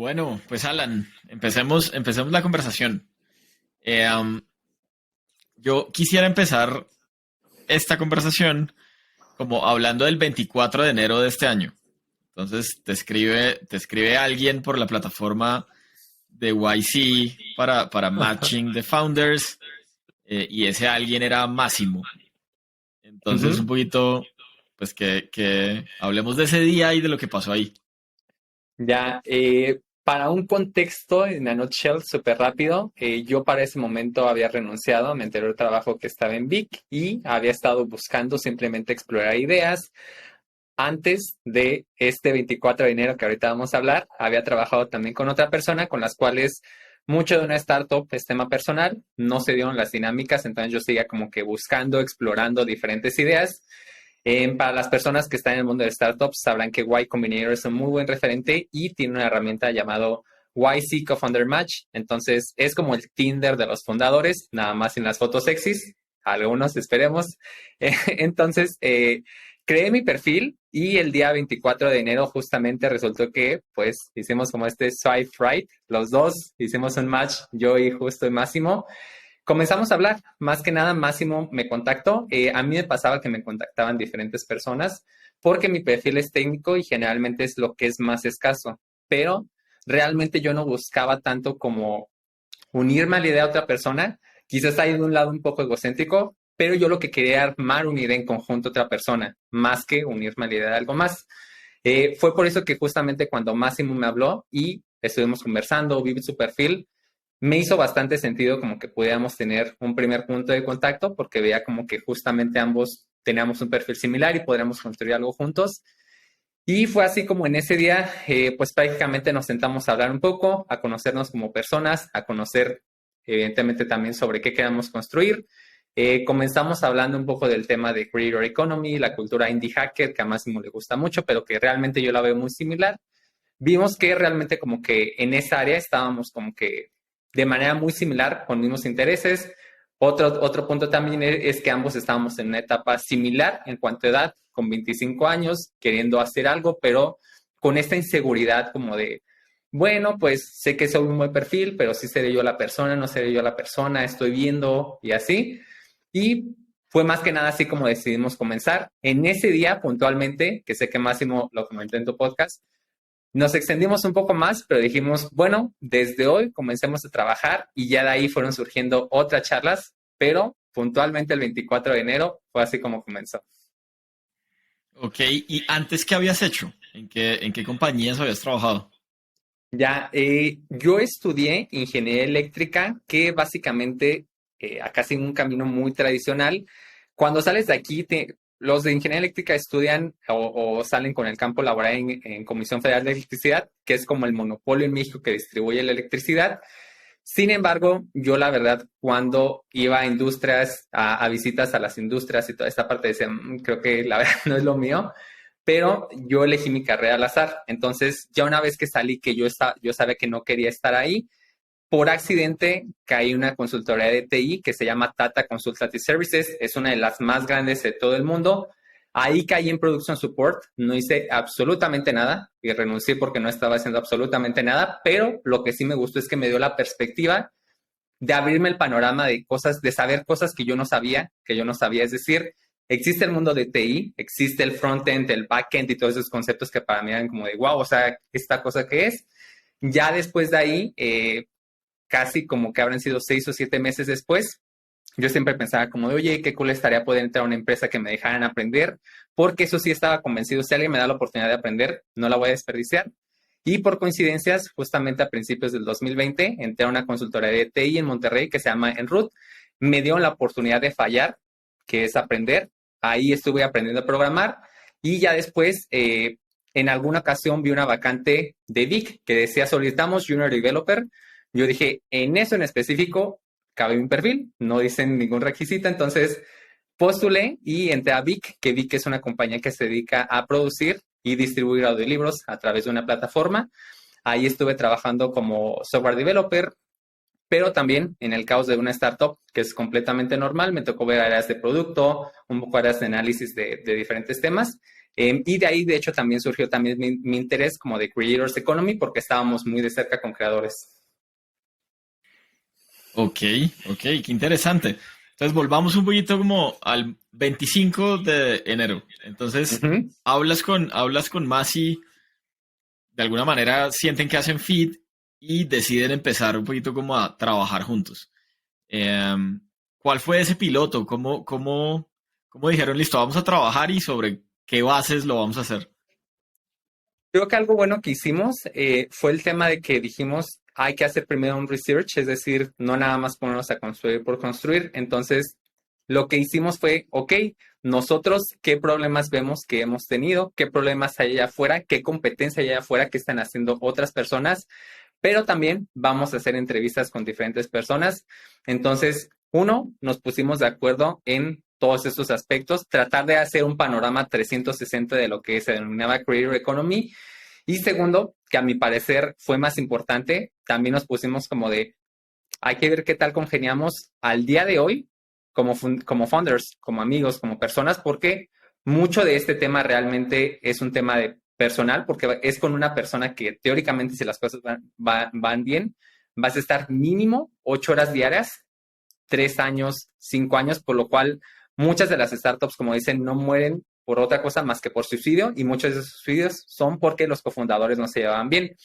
Bueno, pues Alan, empecemos la conversación. Am, yo quisiera empezar esta conversación como hablando del 24 de enero de este año. Entonces te escribe alguien por la plataforma de YC para Matching the Founders, y ese alguien era Máximo. Entonces un Ujú. poquito, pues que hablemos de ese día y de lo que pasó ahí. Ya, para un contexto, en a nutshell, súper rápido, yo para ese momento había renunciado a mi anterior trabajo que estaba en Vic y había estado buscando simplemente explorar ideas. Antes de este 24 de enero que ahorita vamos a hablar, había trabajado también con otra persona con las cuales mucho de una startup es tema personal, no se dieron las dinámicas, entonces yo seguía como que buscando, explorando diferentes ideas. Para las personas que están en el mundo de startups, sabrán que Y Combinator es un muy buen referente y tiene una herramienta llamado YC Co-Founder Match. Entonces, es como el Tinder de los fundadores, nada más sin las fotos sexys, algunos esperemos. Entonces, creé mi perfil y el día 24 de enero justamente resultó que, pues, hicimos como este swipe right, los dos, hicimos un match, yo y justo y Máximo. Comenzamos a hablar, más que nada Máximo me contactó. A mí me pasaba que me contactaban diferentes personas porque mi perfil es técnico y generalmente es lo que es más escaso, pero realmente yo no buscaba tanto como unirme a la idea de otra persona, quizás hay de un lado un poco egocéntrico, pero yo lo que quería era armar una idea en conjunto a otra persona, más que unirme a la idea de algo más. Fue por eso que justamente cuando Máximo me habló y estuvimos conversando, vi su perfil, me hizo bastante sentido como que pudiéramos tener un primer punto de contacto porque veía como que justamente ambos teníamos un perfil similar y podríamos construir algo juntos. Y fue así como en ese día, pues prácticamente nos sentamos a hablar un poco, a conocernos como personas, a conocer evidentemente también sobre qué queremos construir. Comenzamos hablando un poco del tema de Creator Economy, la cultura indie hacker, que a Máximo le gusta mucho, pero que realmente yo la veo muy similar. Vimos que realmente como que en esa área estábamos como que de manera muy similar, con mismos intereses. Otro punto también es que ambos estábamos en una etapa similar en cuanto a edad, con 25 años, queriendo hacer algo, pero con esta inseguridad como de, bueno, pues sé que soy un buen perfil, pero sí seré yo la persona, no seré yo la persona, estoy viendo y así. Y fue más que nada así como decidimos comenzar. En ese día, puntualmente, que sé que Máximo lo comentó en tu podcast, nos extendimos un poco más, pero dijimos, bueno, desde hoy comencemos a trabajar y ya de ahí fueron surgiendo otras charlas, pero puntualmente el 24 de enero fue así como comenzó. Ok, ¿y antes qué habías hecho? ¿En qué compañías habías trabajado? Ya, yo estudié ingeniería eléctrica, que básicamente acá sigue un camino muy tradicional. Cuando sales de aquí, los de ingeniería eléctrica estudian o salen con el campo laboral en Comisión Federal de Electricidad, que es como el monopolio en México que distribuye la electricidad. Sin embargo, yo la verdad, cuando iba a industrias, a visitas a las industrias y toda esta parte, decía, creo que la verdad no es lo mío, pero yo elegí mi carrera al azar. Entonces, ya una vez que salí, que yo sabía que no quería estar ahí, por accidente caí en una consultoría de TI que se llama Tata Consultative Services, es una de las más grandes de todo el mundo. Ahí caí en Production Support, no hice absolutamente nada y renuncié porque no estaba haciendo absolutamente nada, pero lo que sí me gustó es que me dio la perspectiva de abrirme el panorama de cosas, de saber cosas que yo no sabía, es decir, existe el mundo de TI, existe el frontend, el backend y todos esos conceptos que para mí eran como de wow, o sea, esta cosa que es. Ya después de ahí, casi como que habrán sido 6 o 7 meses después, yo siempre pensaba como de, oye, qué cool estaría poder entrar a una empresa que me dejaran aprender, porque eso sí estaba convencido, si alguien me da la oportunidad de aprender, no la voy a desperdiciar. Y por coincidencias, justamente a principios del 2020, entré a una consultoría de TI en Monterrey que se llama Enroot. Me dio la oportunidad de fallar, que es aprender. Ahí estuve aprendiendo a programar y ya después, en alguna ocasión vi una vacante de Vic que decía solicitamos Junior Developer. Yo dije, en eso en específico, cabe mi perfil, no dicen ningún requisito, entonces postulé y entré a Vic, que Vic es una compañía que se dedica a producir y distribuir audiolibros a través de una plataforma. Ahí estuve trabajando como software developer, pero también en el caos de una startup, que es completamente normal, me tocó ver áreas de producto, un poco áreas de análisis de diferentes temas. Y de ahí, de hecho, también surgió también mi interés como de Creators Economy porque estábamos muy de cerca con creadores. Ok, ok, qué interesante. Entonces volvamos un poquito como al 25 de enero. Entonces, Ujú. hablas con Masi, de alguna manera sienten que hacen feed y deciden empezar un poquito como a trabajar juntos. ¿Cuál fue ese piloto? ¿Cómo dijeron, listo, vamos a trabajar y sobre qué bases lo vamos a hacer? Creo que algo bueno que hicimos fue el tema de que dijimos, hay que hacer primero un research, es decir, no nada más ponernos a construir por construir. Entonces, lo que hicimos fue, ok, nosotros qué problemas vemos que hemos tenido, qué problemas hay allá afuera, qué competencia hay allá afuera que están haciendo otras personas, pero también vamos a hacer entrevistas con diferentes personas. Entonces, uno, nos pusimos de acuerdo en todos estos aspectos, tratar de hacer un panorama 360 de lo que se denominaba Creator Economy. Y segundo, que a mi parecer fue más importante, también nos pusimos como de, hay que ver qué tal congeniamos al día de hoy como founders, como amigos, como personas, porque mucho de este tema realmente es un tema de personal, porque es con una persona que teóricamente si las cosas van bien, vas a estar mínimo 8 horas diarias, 3 años, 5 años, por lo cual muchas de las startups, como dicen, no mueren por otra cosa más que por suicidio y muchos de esos suicidios son porque los cofundadores no se llevaban bien.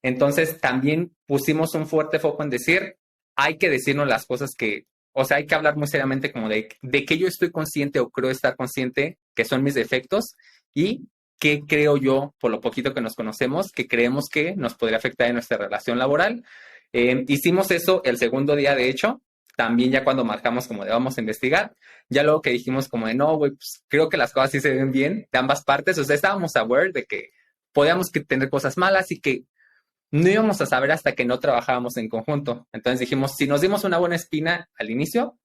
Entonces, también pusimos un fuerte foco en decir, hay que decirnos las cosas que, o sea, hay que hablar muy seriamente como de que yo estoy consciente o creo estar consciente que son mis defectos y qué creo yo, por lo poquito que nos conocemos, que creemos que nos podría afectar en nuestra relación laboral. Hicimos eso el segundo día, de hecho, también ya cuando marcamos como de vamos a investigar, ya luego que dijimos como de no, güey, pues creo que las cosas sí se ven bien de ambas partes, o sea, estábamos aware de que podíamos tener cosas malas y que no íbamos a saber hasta que no trabajábamos en conjunto. Entonces dijimos, si nos dimos una buena espina al inicio,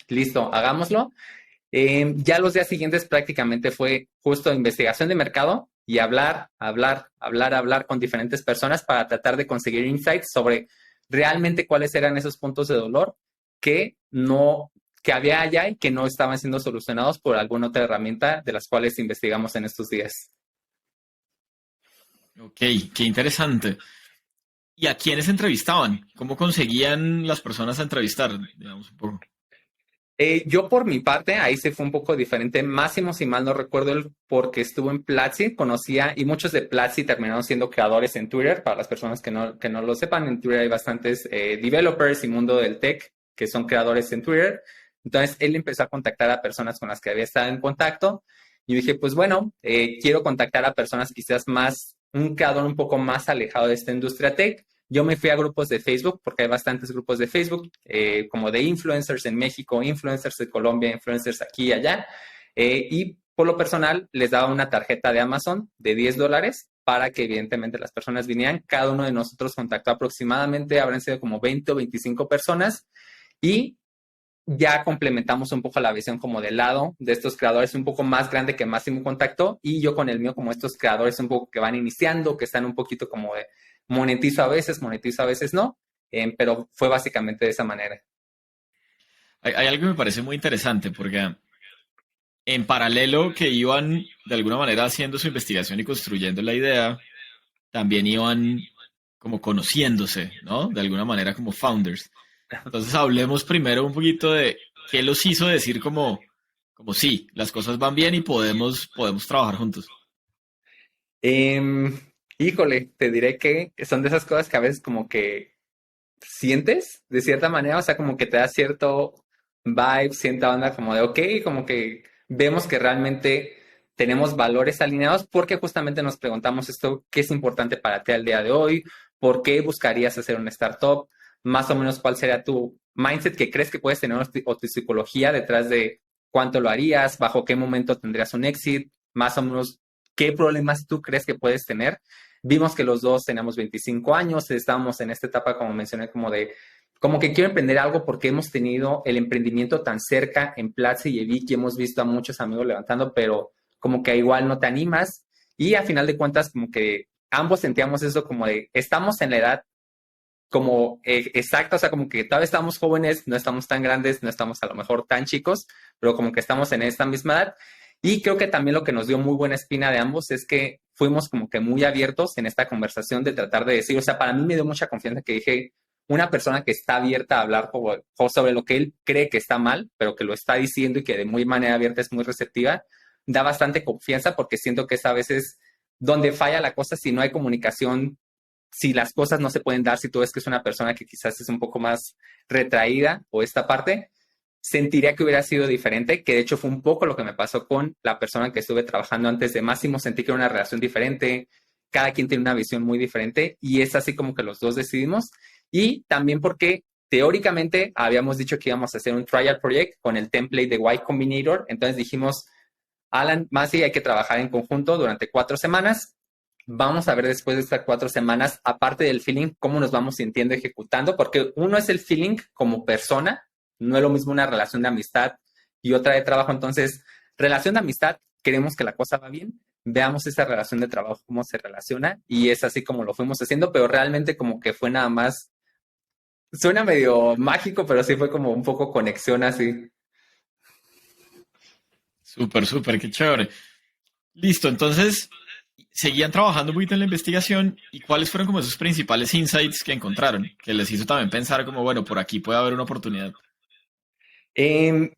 listo, hagámoslo. Ya los días siguientes prácticamente fue justo investigación de mercado y hablar con diferentes personas para tratar de conseguir insights sobre realmente cuáles eran esos puntos de dolor que no que había allá y que no estaban siendo solucionados por alguna otra herramienta de las cuales investigamos en estos días. Ok, qué interesante. ¿Y a quiénes entrevistaban? ¿Cómo conseguían las personas a entrevistar? Digamos un poco. Yo por mi parte, ahí se fue un poco diferente. Máximo, si mal no recuerdo, porque estuvo en Platzi, conocía, y muchos de Platzi terminaron siendo creadores en Twitter. Para las personas que no lo sepan, en Twitter hay bastantes developers y mundo del tech que son creadores en Twitter. Entonces, él empezó a contactar a personas con las que había estado en contacto. Y dije, pues bueno, quiero contactar a personas quizás más, un creador un poco más alejado de esta industria tech. Yo me fui a grupos de Facebook, porque hay bastantes grupos de Facebook, como de influencers en México, influencers de Colombia, influencers aquí y allá. Y por lo personal, les daba una tarjeta de Amazon de $10 para que evidentemente las personas vinieran. Cada uno de nosotros contactó aproximadamente, habrán sido como 20 o 25 personas. Y ya complementamos un poco la visión como del lado de estos creadores un poco más grande que Máximo contactó y yo con el mío como estos creadores un poco que van iniciando, que están un poquito como de monetizo a veces no, pero fue básicamente de esa manera. Hay algo que me parece muy interesante porque en paralelo que iban de alguna manera haciendo su investigación y construyendo la idea, también iban como conociéndose, ¿no? De alguna manera como founders. Entonces hablemos primero un poquito de qué los hizo decir como sí, las cosas van bien y podemos trabajar juntos. Em, Híjole, te diré que son de esas cosas que a veces como que sientes de cierta manera, o sea, como que te da cierto vibe, cierta onda como de, ok, como que vemos que realmente tenemos valores alineados porque justamente nos preguntamos esto, ¿qué es importante para ti al día de hoy? ¿Por qué buscarías hacer una startup? Más o menos, ¿cuál sería tu mindset que crees que puedes tener o tu psicología detrás de cuánto lo harías? ¿Bajo qué momento tendrías un exit? Más o menos, ¿qué problemas tú crees que puedes tener? Vimos que los dos teníamos 25 años, estábamos en esta etapa, como mencioné, como que quiero emprender algo porque hemos tenido el emprendimiento tan cerca en Platzi y Evic y hemos visto a muchos amigos levantando, pero como que igual no te animas. Y a final de cuentas, como que ambos sentíamos eso como de, estamos en la edad como exacta, o sea, como que todavía estamos jóvenes, no estamos tan grandes, no estamos a lo mejor tan chicos, pero como que estamos en esta misma edad. Y creo que también lo que nos dio muy buena espina de ambos es que fuimos como que muy abiertos en esta conversación de tratar de decir, o sea, para mí me dio mucha confianza que dije, una persona que está abierta a hablar sobre lo que él cree que está mal, pero que lo está diciendo y que de muy manera abierta es muy receptiva, da bastante confianza porque siento que es a veces donde falla la cosa si no hay comunicación, si las cosas no se pueden dar, si tú ves que es una persona que quizás es un poco más retraída o esta parte, sentiría que hubiera sido diferente, que de hecho fue un poco lo que me pasó con la persona que estuve trabajando antes de Máximo, sentí que era una relación diferente, cada quien tiene una visión muy diferente y es así como que los dos decidimos y también porque teóricamente habíamos dicho que íbamos a hacer un trial project con el template de Y Combinator, entonces dijimos, Alan, Masi, hay que trabajar en conjunto durante 4 semanas. Vamos a ver después de estas 4 semanas, aparte del feeling, cómo nos vamos sintiendo ejecutando, porque uno es el feeling como persona, no es lo mismo una relación de amistad y otra de trabajo. Entonces, relación de amistad, queremos que la cosa va bien, veamos esa relación de trabajo, cómo se relaciona, y es así como lo fuimos haciendo, pero realmente como que fue nada más, suena medio mágico, pero sí fue como un poco conexión así. Súper, súper, qué chévere. Listo, entonces seguían trabajando un poquito en la investigación y cuáles fueron como esos principales insights que encontraron, que les hizo también pensar como, bueno, por aquí puede haber una oportunidad. Eh,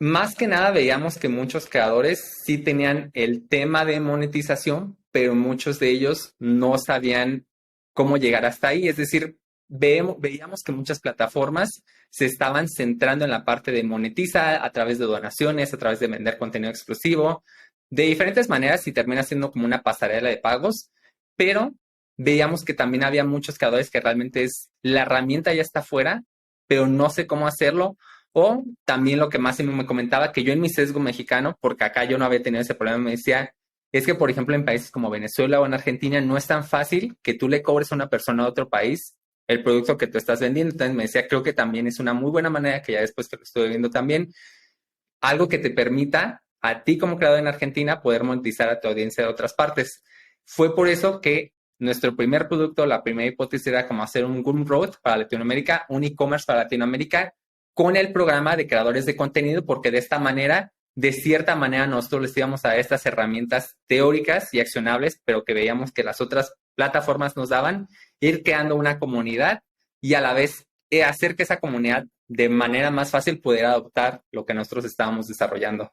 Más que nada veíamos que muchos creadores sí tenían el tema de monetización, pero muchos de ellos no sabían cómo llegar hasta ahí. Es decir, veíamos que muchas plataformas se estaban centrando en la parte de monetizar a través de donaciones, a través de vender contenido exclusivo, de diferentes maneras y termina siendo como una pasarela de pagos, pero veíamos que también había muchos creadores que realmente es la herramienta ya está fuera, pero no sé cómo hacerlo o también lo que más me comentaba, que yo en mi sesgo mexicano, porque acá yo no había tenido ese problema, me decía, es que, por ejemplo, en países como Venezuela o en Argentina no es tan fácil que tú le cobres a una persona de otro país el producto que tú estás vendiendo. Entonces me decía, creo que también es una muy buena manera, que ya después que lo estuve viendo también, algo que te permita a ti como creador en Argentina poder monetizar a tu audiencia de otras partes. Fue por eso que nuestro primer producto, la primera hipótesis era como hacer un Gumroad para Latinoamérica, un e-commerce para Latinoamérica, con el programa de creadores de contenido, porque de esta manera, de cierta manera, nosotros les íbamos a estas herramientas teóricas y accionables, pero que veíamos que las otras plataformas nos daban, ir creando una comunidad y a la vez hacer que esa comunidad de manera más fácil pudiera adoptar lo que nosotros estábamos desarrollando.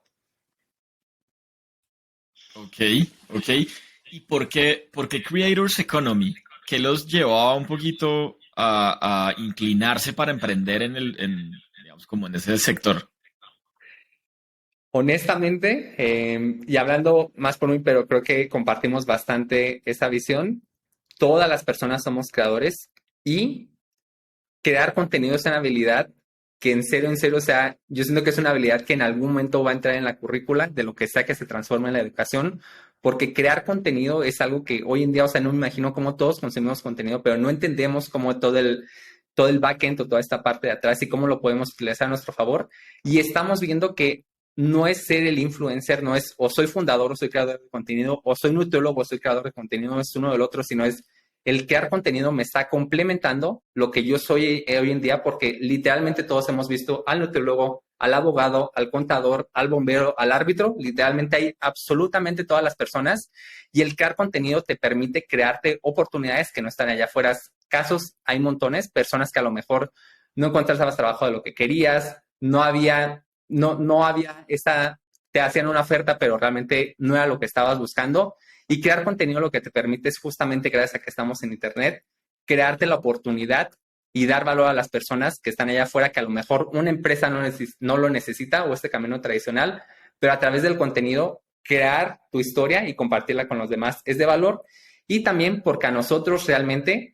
Ok, ok. ¿Y por qué Creators Economy? ¿Qué los llevaba un poquito a inclinarse para emprender digamos, como en ese sector? Honestamente, y hablando más por mí, pero creo que compartimos bastante esa visión, todas las personas somos creadores y crear contenido es una habilidad que en serio, o sea, yo siento que es una habilidad que en algún momento va a entrar en la currícula de lo que sea que se transforme en la educación, porque crear contenido es algo que hoy en día, o sea, no me imagino cómo todos consumimos contenido, pero no entendemos cómo todo el backend o toda esta parte de atrás y cómo lo podemos utilizar a nuestro favor. Y estamos viendo que no es ser el influencer, no es o soy fundador o soy creador de contenido, o soy nutriólogo o soy creador de contenido, no es uno del otro, sino es el crear contenido me está complementando lo que yo soy hoy en día, porque literalmente todos hemos visto al nutriólogo, al abogado, al contador, al bombero, al árbitro, literalmente hay absolutamente todas las personas y el crear contenido te permite crearte oportunidades que no están allá afuera. Casos hay montones, personas que a lo mejor no encontrabas trabajo de lo que querías, no había esa, te hacían una oferta, pero realmente no era lo que estabas buscando. Y crear contenido lo que te permite es justamente, gracias a que estamos en Internet, crearte la oportunidad y dar valor a las personas que están allá afuera, que a lo mejor una empresa no lo necesita o este camino tradicional, pero a través del contenido, crear tu historia y compartirla con los demás es de valor. Y también porque a nosotros realmente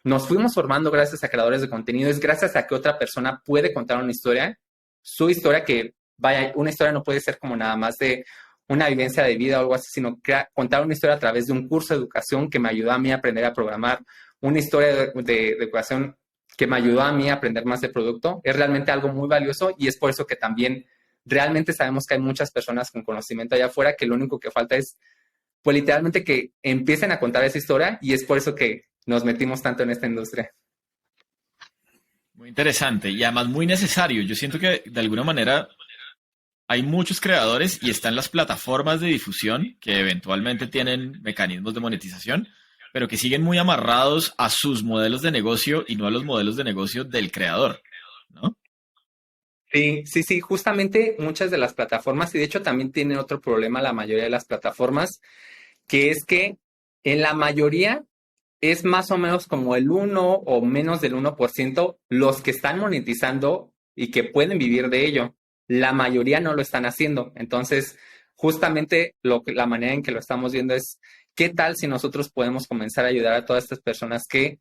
nos fuimos formando gracias a creadores de contenido, es gracias a que otra persona puede contar una historia, su historia que, vaya, una historia no puede ser como nada más de una vivencia de vida o algo así, sino contar una historia a través de un curso de educación que me ayudó a mí a aprender a programar, una historia de educación que me ayudó a mí a aprender más de producto, es realmente algo muy valioso y es por eso que también realmente sabemos que hay muchas personas con conocimiento allá afuera que lo único que falta es, pues literalmente que empiecen a contar esa historia y es por eso que nos metimos tanto en esta industria. Muy interesante y además muy necesario. Yo siento que de alguna manera hay muchos creadores y están las plataformas de difusión que eventualmente tienen mecanismos de monetización, pero que siguen muy amarrados a sus modelos de negocio y no a los modelos de negocio del creador, ¿no? Sí, sí, sí, justamente muchas de las plataformas, y de hecho también tienen otro problema la mayoría de las plataformas, que es que en la mayoría es más o menos como el 1 o menos del 1% los que están monetizando y que pueden vivir de ello. La mayoría no lo están haciendo. Entonces, justamente la manera en que lo estamos viendo es, ¿qué tal si nosotros podemos comenzar a ayudar a todas estas personas que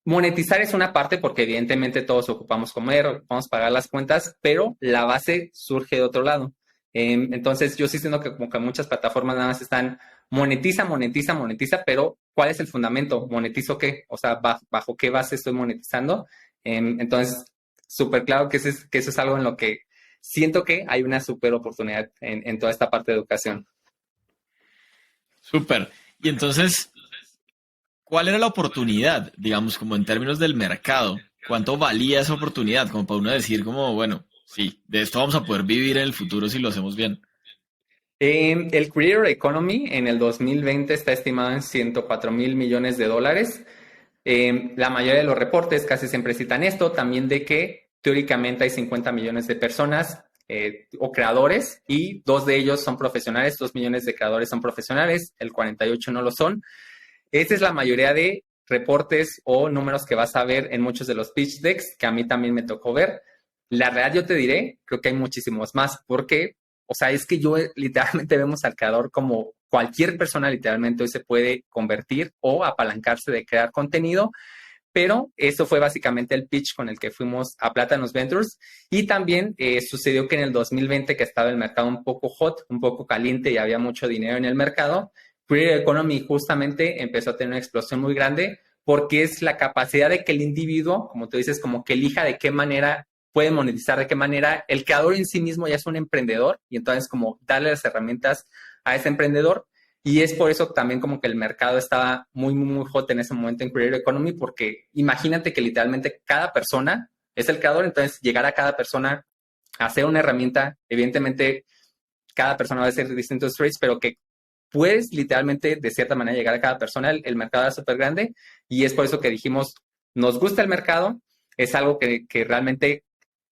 monetizar es una parte porque evidentemente todos ocupamos comer, ocupamos pagar las cuentas, pero la base surge de otro lado. Entonces yo sí siento que como que muchas plataformas nada más están monetiza, monetiza, monetiza, pero ¿cuál es el fundamento? ¿Monetizo qué? O sea, ¿bajo qué base estoy monetizando? Entonces, súper claro que eso es algo en lo que siento que hay una súper oportunidad en toda esta parte de educación. Súper. Y entonces, ¿cuál era la oportunidad, digamos, como en términos del mercado? ¿Cuánto valía esa oportunidad? Como para uno decir, como, bueno, sí, de esto vamos a poder vivir en el futuro si lo hacemos bien. El Creator Economy en el 2020 está estimado en 104 mil millones de dólares. La mayoría de los reportes casi siempre citan esto, también de que teóricamente hay 50 millones de personas o creadores y 2 de ellos son profesionales, 2 millones de creadores son profesionales, el 48 no lo son. Esa es la mayoría de reportes o números que vas a ver en muchos de los pitch decks que a mí también me tocó ver. La realidad yo te diré, creo que hay muchísimos más, porque, o sea, es que yo literalmente vemos al creador como cualquier persona literalmente hoy se puede convertir o apalancarse de crear contenido, pero eso fue básicamente el pitch con el que fuimos a Plátanos Ventures y también sucedió que en el 2020 que estaba el mercado un poco hot, un poco caliente y había mucho dinero en el mercado, Creator Economy justamente empezó a tener una explosión muy grande porque es la capacidad de que el individuo, como tú dices, como que elija de qué manera puede monetizar, de qué manera el creador en sí mismo ya es un emprendedor y entonces como darle las herramientas a ese emprendedor y es por eso también como que el mercado estaba muy, muy, muy hot en ese momento en Creator Economy, porque imagínate que literalmente cada persona es el creador, entonces llegar a cada persona a hacer una herramienta, evidentemente cada persona va a hacer distintos trades, pero que puedes literalmente de cierta manera llegar a cada persona, el mercado es súper grande y es por eso que dijimos, nos gusta el mercado, es algo que realmente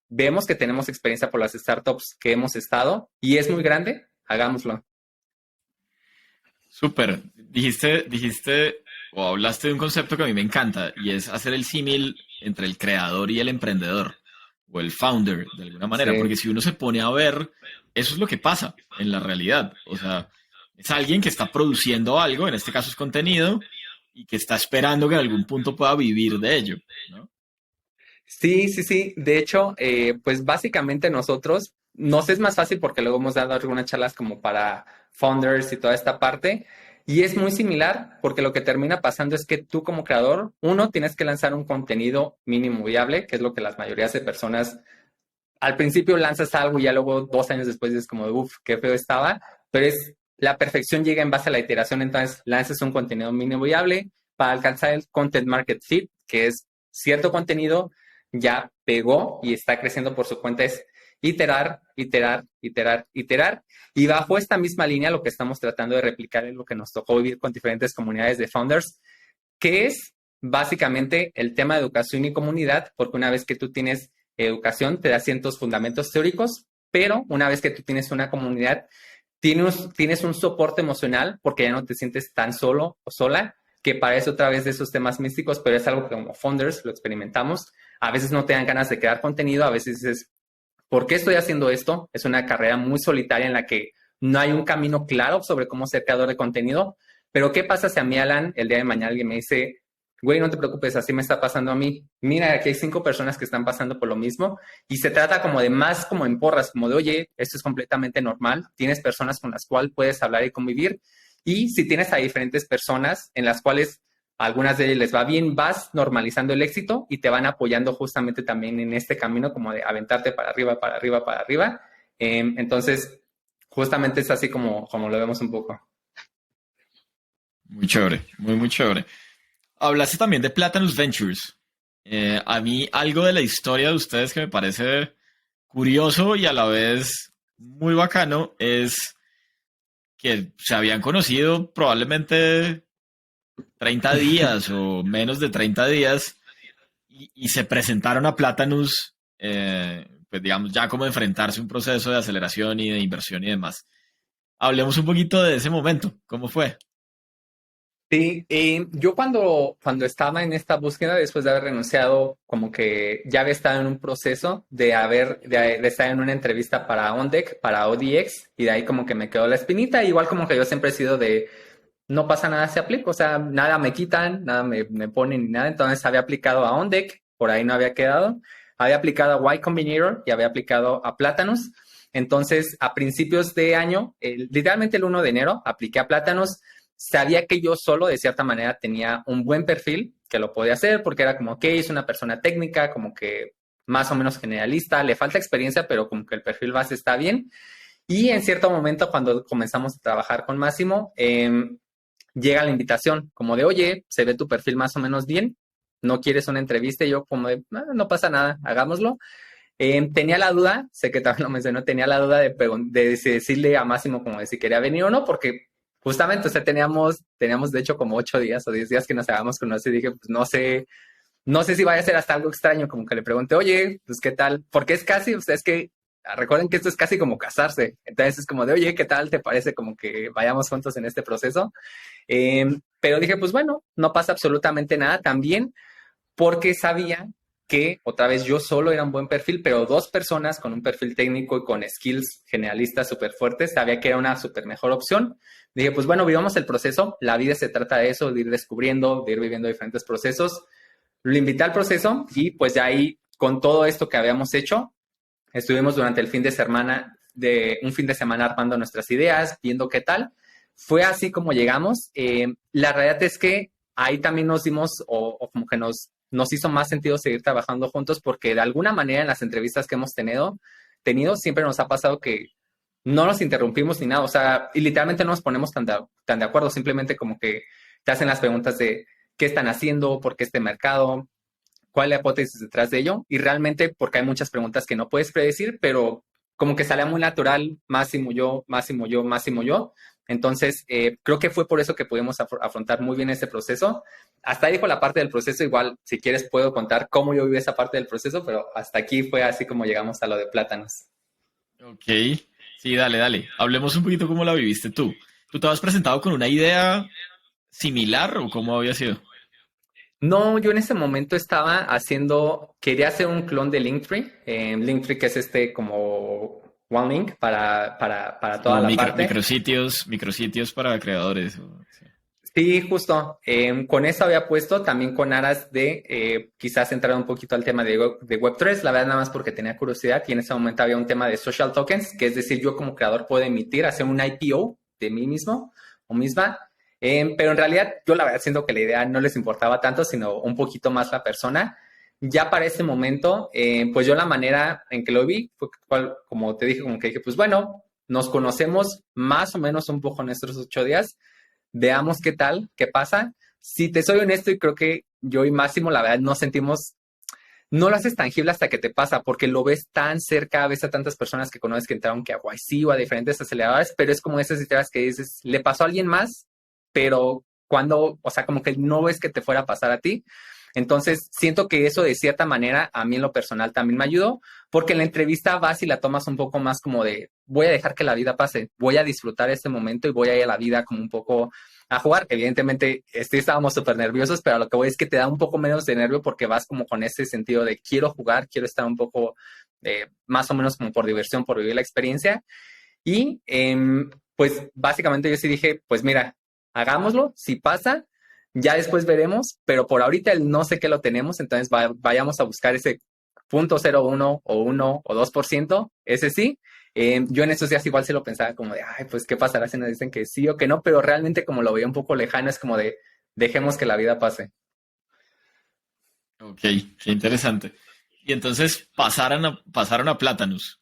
vemos que tenemos experiencia por las startups que hemos estado y es muy grande, hagámoslo. Súper. Dijiste o hablaste de un concepto que a mí me encanta y es hacer el símil entre el creador y el emprendedor o el founder de alguna manera, Sí. porque si uno se pone a ver, eso es lo que pasa en la realidad. O sea, es alguien que está produciendo algo, en este caso es contenido, y que está esperando que en algún punto pueda vivir de ello, ¿no? Sí, sí, sí. De hecho, pues básicamente nosotros nos es más fácil porque luego hemos dado algunas charlas como para founders y toda esta parte. Y es muy similar porque lo que termina pasando es que tú como creador, uno, tienes que lanzar un contenido mínimo viable, que es lo que las mayorías de personas al principio lanzas algo y ya luego 2 años después es como, uff, qué feo estaba. Pero es la perfección llega en base a la iteración. Entonces lanzas un contenido mínimo viable para alcanzar el content market fit, que es cierto contenido ya pegó y está creciendo por su cuenta, es iterar, iterar, iterar, iterar. Y bajo esta misma línea, lo que estamos tratando de replicar es lo que nos tocó vivir con diferentes comunidades de founders, que es básicamente el tema de educación y comunidad, porque una vez que tú tienes educación, te da ciertos fundamentos teóricos, pero una vez que tú tienes una comunidad, tienes un soporte emocional porque ya no te sientes tan solo o sola, que parece otra vez de esos temas místicos, pero es algo que como founders lo experimentamos. A veces no te dan ganas de crear contenido, a veces dices, ¿por qué estoy haciendo esto? Es una carrera muy solitaria en la que no hay un camino claro sobre cómo ser creador de contenido. Pero ¿qué pasa si a mí, Alan, el día de mañana alguien me dice, güey, no te preocupes, así me está pasando a mí? Mira, aquí hay 5 personas que están pasando por lo mismo y se trata como de más como en porras, como de, oye, esto es completamente normal, tienes personas con las cuales puedes hablar y convivir y si tienes a diferentes personas en las cuales algunas de ellas les va bien, vas normalizando el éxito y te van apoyando justamente también en este camino como de aventarte para arriba, para arriba, para arriba. Entonces, justamente es así como lo vemos un poco. Muy chévere, muy, muy chévere. Hablaste también de Platanus Ventures. A mí algo de la historia de ustedes que me parece curioso y a la vez muy bacano es que se habían conocido probablemente 30 días o menos de 30 días y se presentaron a Platanus, pues digamos, ya como enfrentarse a un proceso de aceleración y de inversión y demás. Hablemos un poquito de ese momento, ¿cómo fue? Sí, yo cuando estaba en esta búsqueda, después de haber renunciado, como que ya había estado en un proceso de estar en una entrevista para OnDeck, para ODX, y de ahí como que me quedó la espinita, igual como que yo siempre he sido de, no pasa nada si aplico, o sea, nada me quitan, nada me ponen ni nada, entonces había aplicado a OnDeck, por ahí no había quedado, había aplicado a Y Combinator y había aplicado a Platanus, entonces a principios de año, literalmente el 1 de enero, apliqué a Platanus. Sabía que yo solo, de cierta manera, tenía un buen perfil, que lo podía hacer, porque era como, ok, es una persona técnica, como que más o menos generalista, le falta experiencia, pero como que el perfil base está bien. Y en cierto momento, cuando comenzamos a trabajar con Máximo, llega la invitación, como de, oye, se ve tu perfil más o menos bien, ¿no quieres una entrevista? Y yo como de, no pasa nada, hagámoslo. Tenía la duda, sé que también lo mencionó, tenía la duda de decirle a Máximo como de si quería venir o no, porque justamente, o sea, teníamos de hecho como 8 días o 10 días que nos habíamos conocido y dije, pues no sé si vaya a ser hasta algo extraño, como que le pregunté, oye, pues qué tal, porque es casi, o sea, es que recuerden que esto es casi como casarse, entonces es como de, oye, ¿qué tal te parece como que vayamos juntos en este proceso? Pero dije, pues bueno, no pasa absolutamente nada también porque sabía que otra vez yo solo era un buen perfil, pero dos personas con un perfil técnico y con skills generalistas súper fuertes, sabía que era una súper mejor opción. Dije, pues bueno, vivamos el proceso, la vida se trata de eso, de ir descubriendo, de ir viviendo diferentes procesos. Lo invité al proceso y pues ya ahí, con todo esto que habíamos hecho, estuvimos durante el fin de semana, un fin de semana armando nuestras ideas, viendo qué tal. Fue así como llegamos. La realidad es que ahí también nos dimos, o como que nos hizo más sentido seguir trabajando juntos, porque de alguna manera en las entrevistas que hemos tenido siempre nos ha pasado que no nos interrumpimos ni nada, o sea, y literalmente no nos ponemos tan de acuerdo, simplemente como que te hacen las preguntas de qué están haciendo, por qué este mercado, cuál es la hipótesis detrás de ello, y realmente porque hay muchas preguntas que no puedes predecir, pero como que sale muy natural, Máximo yo, Máximo yo, Máximo yo. Entonces, creo que fue por eso que pudimos afrontar muy bien ese proceso. Hasta ahí dijo la parte del proceso, igual, si quieres puedo contar cómo yo viví esa parte del proceso, pero hasta aquí fue así como llegamos a lo de plátanos. Ok, sí, dale, dale. Hablemos un poquito cómo la viviste tú. ¿Tú te has presentado con una idea similar o cómo había sido? No, yo en ese momento quería hacer un clon de Linktree, Linktree que es como OneLink para Sí, toda como la parte. micrositios para creadores. Sí. Sí, justo. Con eso había puesto también con aras de quizás entrar un poquito al tema de Web3, la verdad nada más porque tenía curiosidad y en ese momento había un tema de social tokens, que es decir, yo como creador puedo hacer un IPO de mí mismo o misma, pero en realidad yo la verdad siento que la idea no les importaba tanto, sino un poquito más la persona. Ya para ese momento, pues yo la manera en que lo vi fue como te dije, como que dije, pues bueno, nos conocemos más o menos un poco en estos 8 días. Veamos qué tal, qué pasa. Si te soy honesto, y creo que yo y Máximo, la verdad, no lo haces tangible hasta que te pasa, porque lo ves tan cerca, ves a tantas personas que conoces que entraron que a YC o a diferentes aceleradores, pero es como esas historias que dices, le pasó a alguien más, pero o sea, como que no ves que te fuera a pasar a ti. Entonces, siento que eso de cierta manera a mí en lo personal también me ayudó, porque en la entrevista vas y la tomas un poco más como de, voy a dejar que la vida pase, voy a disfrutar este momento y voy a ir a la vida como un poco a jugar. Evidentemente, estábamos súper nerviosos, pero a lo que voy es que te da un poco menos de nervio porque vas como con ese sentido de quiero jugar, quiero estar un poco más o menos como por diversión, por vivir la experiencia. Y pues básicamente yo sí dije, pues mira, hagámoslo, si pasa, ya después veremos, pero por ahorita el no sé qué lo tenemos, entonces vayamos a buscar ese 0.01 o 1 o 2%, ese sí. Yo en esos días igual se lo pensaba como de, ay, pues qué pasará si nos dicen que sí o que no, pero realmente como lo veía un poco lejano, es como de, dejemos que la vida pase. Ok, qué interesante. Y entonces pasaron a Plátanos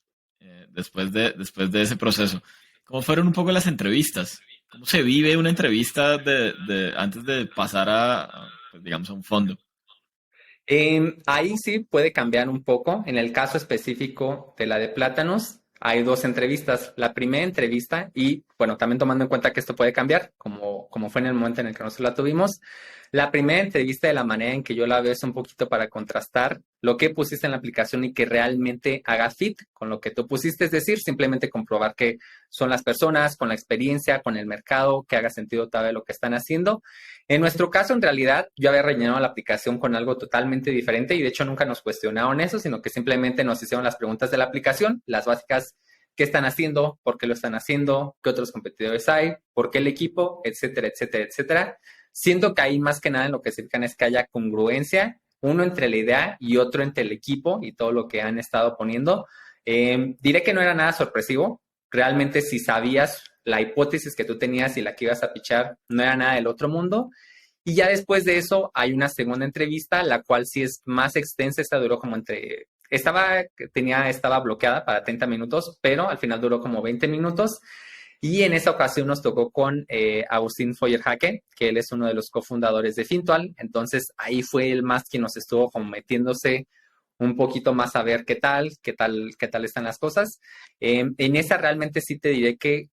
después de ese proceso. ¿Cómo fueron un poco las entrevistas? ¿Cómo se vive una entrevista antes de pasar pues, digamos, a un fondo? Ahí sí puede cambiar un poco. En el caso específico de la de plátanos, hay dos entrevistas. La primera entrevista, y bueno, también tomando en cuenta que esto puede cambiar, como fue en el momento en el que nosotros la tuvimos, la primera entrevista de la manera en que yo la veo es un poquito para contrastar lo que pusiste en la aplicación y que realmente haga fit con lo que tú pusiste, es decir, simplemente comprobar que son las personas, con la experiencia, con el mercado, que haga sentido todavía lo que están haciendo. En nuestro caso, en realidad, yo había rellenado la aplicación con algo totalmente diferente y de hecho nunca nos cuestionaron eso, sino que simplemente nos hicieron las preguntas de la aplicación, las básicas, qué están haciendo, por qué lo están haciendo, qué otros competidores hay, por qué el equipo, etcétera, etcétera, etcétera. Siento que ahí más que nada en lo que se fijan es que haya congruencia, uno entre la idea y otro entre el equipo y todo lo que han estado poniendo. Diré que no era nada sorpresivo. Realmente si sabías la hipótesis que tú tenías y la que ibas a pichar, no era nada del otro mundo. Y ya después de eso hay una segunda entrevista, la cual sí es más extensa. Esta duró como estaba bloqueada para 30 minutos, pero al final duró como 20 minutos. Y en esa ocasión nos tocó con Agustín Feuerhake, que él es uno de los cofundadores de Fintual. Entonces ahí fue él más quien nos estuvo como metiéndose un poquito más a ver qué tal están las cosas. En esa realmente sí te diré que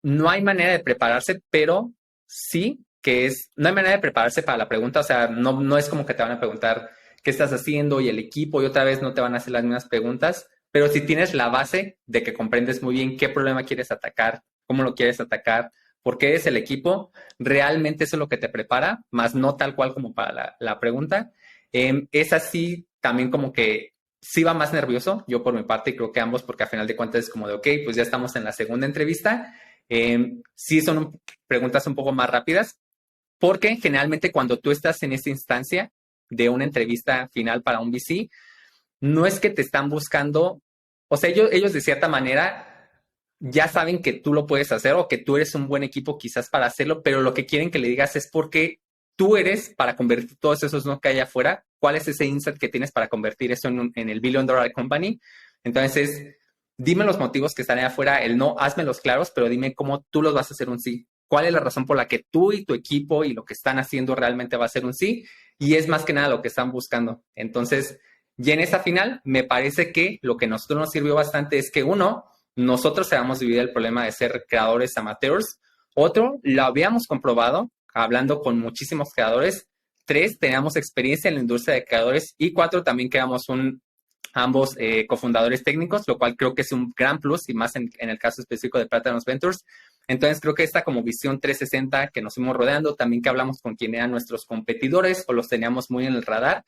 no hay manera de prepararse, pero sí que no hay manera de prepararse para la pregunta, o sea, no es como que te van a preguntar qué estás haciendo y el equipo y otra vez no te van a hacer las mismas preguntas, pero si tienes la base de que comprendes muy bien qué problema quieres atacar, cómo lo quieres atacar, por qué es el equipo, realmente eso es lo que te prepara, más no tal cual como para la pregunta. Es así también como que sí va más nervioso, yo por mi parte, y creo que ambos, porque al final de cuentas es como de, ok, pues ya estamos en la segunda entrevista. Sí son preguntas un poco más rápidas, porque generalmente cuando tú estás en esta instancia de una entrevista final para un VC, no es que te están buscando, o sea, ellos de cierta manera ya saben que tú lo puedes hacer o que tú eres un buen equipo quizás para hacerlo, pero lo que quieren que le digas es porque tú eres para convertir todos esos no que hay afuera, cuál es ese insight que tienes para convertir eso en el billion dollar company. Entonces, dime los motivos que están ahí afuera, el no, házmelos claros, pero dime cómo tú los vas a hacer un sí. ¿Cuál es la razón por la que tú y tu equipo y lo que están haciendo realmente va a ser un sí? Y es más que nada lo que están buscando. Entonces, y en esa final, me parece que lo que a nosotros nos sirvió bastante es que uno, nosotros habíamos vivido el problema de ser creadores amateurs. Otro, lo habíamos comprobado hablando con muchísimos creadores. Tres, teníamos experiencia en la industria de creadores. Y cuatro, también quedamos ambos cofundadores técnicos, lo cual creo que es un gran plus y más en el caso específico de Platinum Ventures. Entonces creo que esta como visión 360 que nos fuimos rodeando, también que hablamos con quién eran nuestros competidores o los teníamos muy en el radar,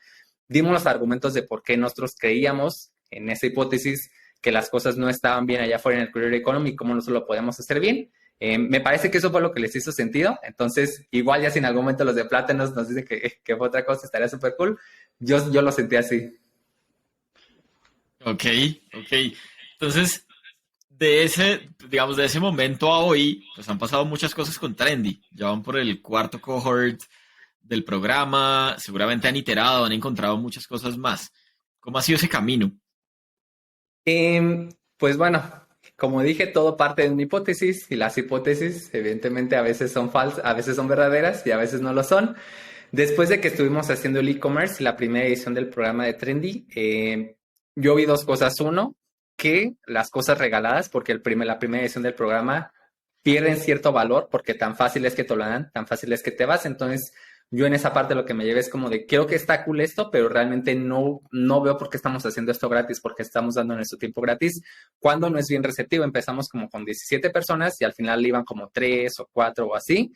dimos los argumentos de por qué nosotros creíamos en esa hipótesis que las cosas no estaban bien allá afuera en el career economy, cómo nosotros lo podemos hacer bien. Me parece que eso fue lo que les hizo sentido. Entonces, igual ya si en algún momento los de Plátanos nos dicen que fue otra cosa, estaría súper cool. Yo lo sentí así. Ok, ok. Entonces, digamos, de ese momento a hoy, pues han pasado muchas cosas con Trendy. Ya van por el cuarto cohort del programa, seguramente han iterado, han encontrado muchas cosas más. ¿Cómo ha sido ese camino? Pues bueno, como dije, todo parte de una hipótesis y las hipótesis evidentemente a veces son falsas, a veces son verdaderas y a veces no lo son. Después de que estuvimos haciendo el e-commerce, la primera edición del programa de Trendy, yo vi dos cosas. Uno, que las cosas regaladas, porque la primera edición del programa pierden cierto valor porque tan fácil es que te lo dan, tan fácil es que te vas. Entonces, yo en esa parte lo que me llevé es como de, creo que está cool esto, pero realmente no veo por qué estamos haciendo esto gratis, porque estamos dando nuestro tiempo gratis, cuando no es bien receptivo. Empezamos como con 17 personas y al final iban como 3 o 4 o así.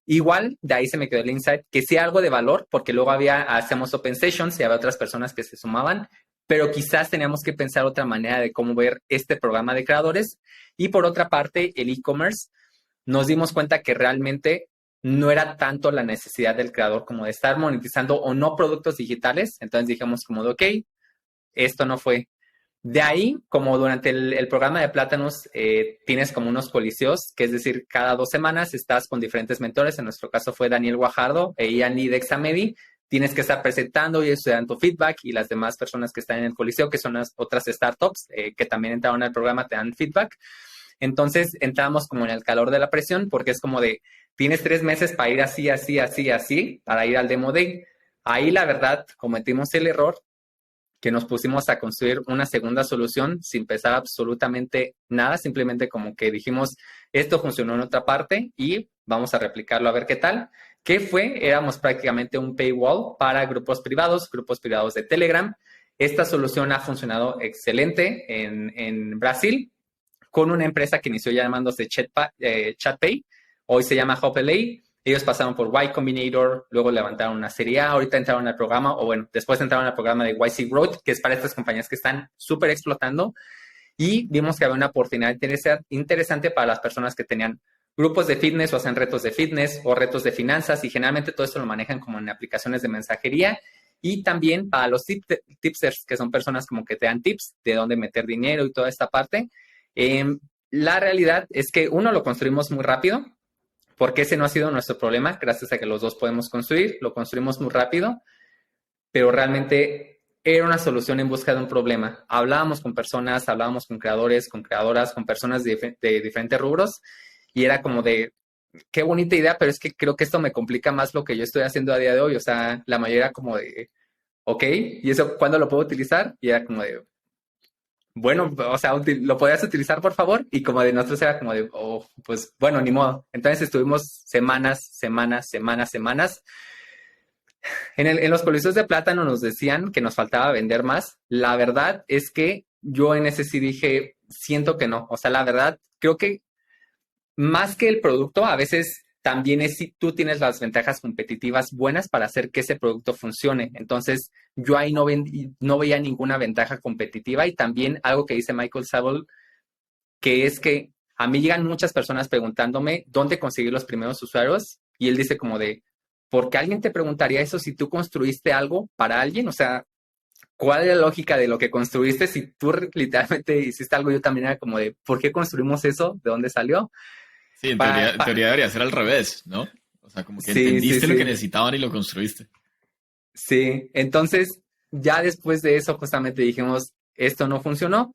Igual, de ahí se me quedó el insight que sí algo de valor, porque luego hacíamos open sessions y había otras personas que se sumaban, pero quizás teníamos que pensar otra manera de cómo ver este programa de creadores. Y por otra parte, el e-commerce, nos dimos cuenta que realmente no era tanto la necesidad del creador como de estar monetizando o no productos digitales. Entonces dijimos como de, ok, esto no fue. De ahí, como durante el programa de Plátanos, tienes como unos coliseos, que es decir, cada 2 semanas estás con diferentes mentores. En nuestro caso fue Daniel Guajardo e Ian Lee de Examedi. Tienes que estar presentando y estudiando tu feedback, y las demás personas que están en el coliseo, que son las otras startups que también entraron al programa, te dan feedback. Entonces entramos como en el calor de la presión, porque es como de, tienes 3 meses para ir así, así, así, así, para ir al Demo Day. Ahí, la verdad, cometimos el error que nos pusimos a construir una segunda solución sin pensar absolutamente nada, simplemente como que dijimos, esto funcionó en otra parte y vamos a replicarlo a ver qué tal. ¿Qué fue? Éramos prácticamente un paywall para grupos privados de Telegram. Esta solución ha funcionado excelente en Brasil con una empresa que inició llamándose ChatPay, hoy se llama HopLA. Ellos pasaron por Y Combinator, luego levantaron una serie A, ahorita entraron al programa, o bueno, después entraron al programa de YC Growth, que es para estas compañías que están súper explotando, y vimos que había una oportunidad interesante para las personas que tenían grupos de fitness o hacen retos de fitness o retos de finanzas, y generalmente todo esto lo manejan como en aplicaciones de mensajería, y también para los tipsters, que son personas como que te dan tips de dónde meter dinero y toda esta parte. La realidad es que uno lo construimos muy rápido, porque ese no ha sido nuestro problema, gracias a que los dos podemos construir, lo construimos muy rápido, pero realmente era una solución en busca de un problema. Hablábamos con personas, hablábamos con creadores, con creadoras, con personas de diferentes rubros, y era como de, qué bonita idea, pero es que creo que esto me complica más lo que yo estoy haciendo a día de hoy. O sea, la mayoría como de, ok, ¿y eso cuándo lo puedo utilizar? Y era como de, bueno, o sea, ¿lo podrías utilizar, por favor? Y como de nosotros era como de, oh, pues bueno, ni modo. Entonces estuvimos semanas. En los coliseos de plátano nos decían que nos faltaba vender más. La verdad es que yo en ese sí dije, siento que no. O sea, la verdad, creo que más que el producto, a veces también es si tú tienes las ventajas competitivas buenas para hacer que ese producto funcione. Entonces, yo ahí no veía ninguna ventaja competitiva, y también algo que dice Michael Sabol, que es que a mí llegan muchas personas preguntándome dónde conseguir los primeros usuarios, y él dice como de, ¿por qué alguien te preguntaría eso si tú construiste algo para alguien? O sea, ¿cuál es la lógica de lo que construiste si tú literalmente hiciste algo? Yo también era como de, ¿por qué construimos eso? ¿De dónde salió? Sí, en teoría debería ser al revés, ¿no? O sea, como que Sí, sí, entendiste lo que sí. necesitaban y lo construiste. Sí, entonces ya después de eso justamente dijimos, esto no funcionó.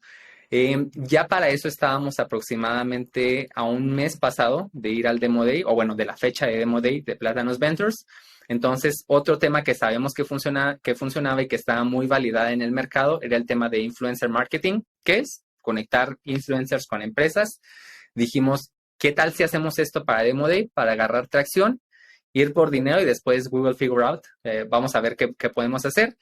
Ya para eso estábamos aproximadamente a un mes pasado de ir al Demo Day, o bueno, de la fecha de Demo Day de Plátanos Ventures. Entonces, otro tema que sabemos que funcionaba y que estaba muy validada en el mercado era el tema de influencer marketing, que es conectar influencers con empresas. Dijimos, ¿qué tal si hacemos esto para Demo Day, para agarrar tracción, ir por dinero y después we will figure out, vamos a ver qué podemos hacer?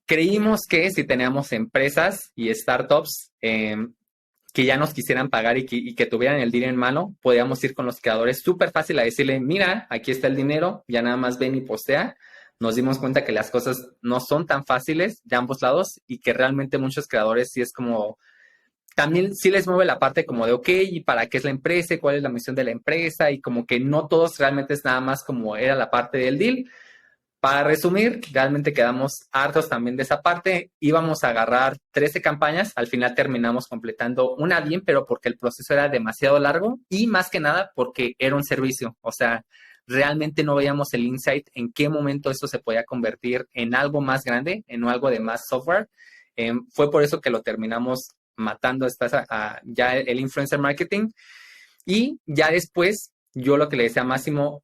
Creímos que si teníamos empresas y startups que ya nos quisieran pagar y que tuvieran el dinero en mano, podíamos ir con los creadores súper fácil a decirle, mira, aquí está el dinero, ya nada más ven y postea. Nos dimos cuenta que las cosas no son tan fáciles de ambos lados, y que realmente muchos creadores sí es como, también sí les mueve la parte como de, ok, ¿y para qué es la empresa? ¿Cuál es la misión de la empresa? Y como que no todos realmente es nada más como era la parte del deal. Para resumir, realmente quedamos hartos también de esa parte. Íbamos a agarrar 13 campañas, al final terminamos completando una bien, pero porque el proceso era demasiado largo, y más que nada porque era un servicio. O sea, realmente no veíamos el insight en qué momento esto se podía convertir en algo más grande, en algo de más software. Fue por eso que lo terminamos matando ya el influencer marketing. Y ya después, yo lo que le decía a Máximo,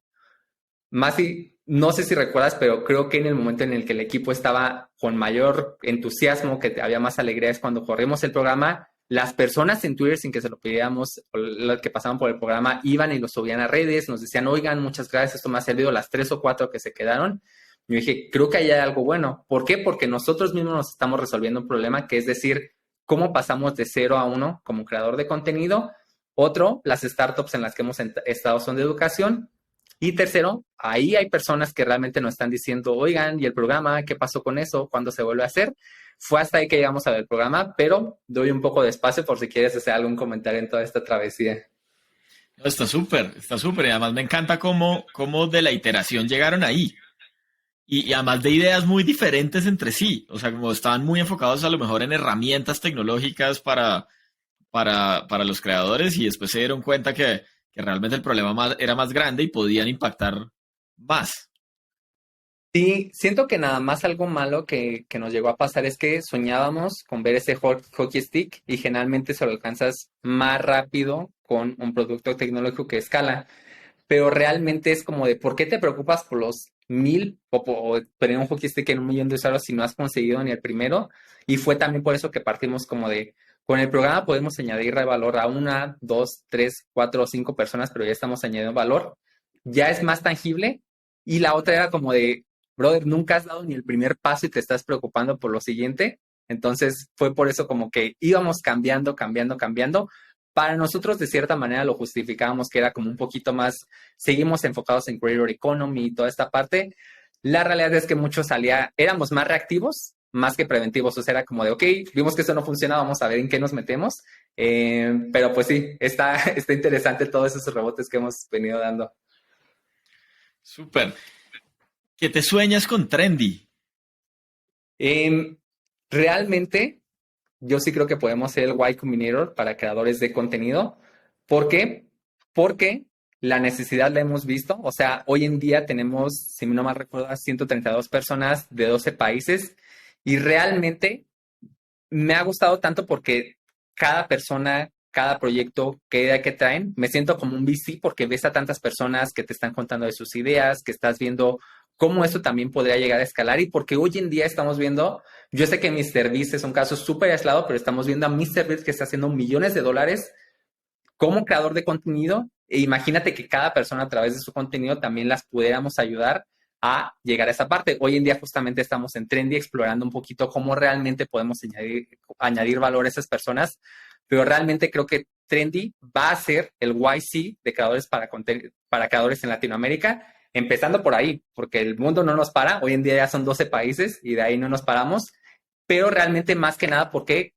Masi, no sé si recuerdas, pero creo que en el momento en el que el equipo estaba con mayor entusiasmo, que había más alegría, es cuando corrimos el programa. Las personas en Twitter, sin que se lo pidiéramos, o los que pasaban por el programa, iban y lo subían a redes, nos decían, oigan, muchas gracias, esto me ha servido, las 3 o 4 que se quedaron. Yo dije, creo que ahí hay algo bueno. ¿Por qué? Porque nosotros mismos nos estamos resolviendo un problema, que es decir, cómo pasamos de 0 a 1 como creador de contenido. Otro, las startups en las que hemos estado son de educación. Y tercero, ahí hay personas que realmente nos están diciendo, oigan, ¿y el programa? ¿Qué pasó con eso? ¿Cuándo se vuelve a hacer? Fue hasta ahí que llegamos a ver el programa, pero doy un poco de espacio por si quieres hacer algún comentario en toda esta travesía. No, está súper, está súper. Y además me encanta cómo de la iteración llegaron ahí. Y además de ideas muy diferentes entre sí. O sea, como estaban muy enfocados a lo mejor en herramientas tecnológicas para los creadores, y después se dieron cuenta que realmente el problema era más grande y podían impactar más. Sí, siento que nada más algo malo que nos llegó a pasar es que soñábamos con ver ese hockey stick, y generalmente se lo alcanzas más rápido con un producto tecnológico que escala. Pero realmente es como de, ¿por qué te preocupas por los o tener un hockey stick en 1 millón de usuarios si no has conseguido ni el primero. Y fue también por eso que partimos como de, con el programa podemos añadir valor a 1, 2, 3, 4 o 5 personas, pero ya estamos añadiendo valor. Ya es más tangible. Y la otra era como de, brother, nunca has dado ni el primer paso y te estás preocupando por lo siguiente. Entonces fue por eso como que íbamos cambiando, cambiando, cambiando. Para nosotros, de cierta manera, lo justificábamos que era como un poquito más, seguimos enfocados en Creator Economy y toda esta parte. La realidad es que éramos más reactivos, más que preventivos. O sea, era como de, ok, vimos que esto no funciona, vamos a ver en qué nos metemos. Pero pues sí, está interesante todos esos rebotes que hemos venido dando. Súper. ¿Qué te sueñas con Trendy? Realmente, yo sí creo que podemos ser el Y Combinator para creadores de contenido. ¿Por qué? Porque la necesidad la hemos visto. O sea, hoy en día tenemos, si no mal recuerdo, 132 personas de 12 países y realmente me ha gustado tanto porque cada persona, cada proyecto, cada idea que traen, me siento como un VC porque ves a tantas personas que te están contando de sus ideas, que estás viendo cómo eso también podría llegar a escalar y porque hoy en día estamos viendo, yo sé que MrBeast es un caso súper aislado, pero estamos viendo a MrBeast que está haciendo millones de dólares como creador de contenido. E imagínate que cada persona a través de su contenido también las pudiéramos ayudar a llegar a esa parte. Hoy en día justamente estamos en Trendy explorando un poquito cómo realmente podemos añadir valor a esas personas, pero realmente creo que Trendy va a ser el YC de creadores para creadores en Latinoamérica, empezando por ahí, porque el mundo no nos para. Hoy en día ya son 12 países y de ahí no nos paramos, pero realmente más que nada porque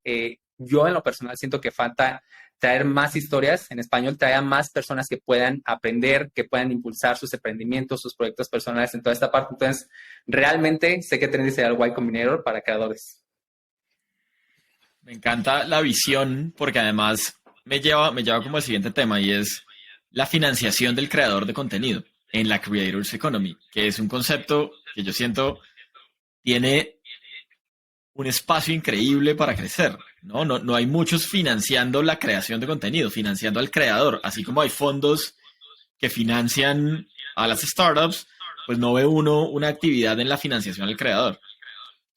yo en lo personal siento que falta traer más historias en español, traer a más personas que puedan aprender, que puedan impulsar sus emprendimientos, sus proyectos personales en toda esta parte. Entonces, realmente sé que Trendy será el Y Combinator para creadores. Me encanta la visión porque además me lleva como al siguiente tema y es la financiación del creador de contenido en la Creators Economy, que es un concepto que yo siento tiene un espacio increíble para crecer, ¿no? No hay muchos financiando la creación de contenido, financiando al creador, así como hay fondos que financian a las startups, pues no ve uno una actividad en la financiación al creador.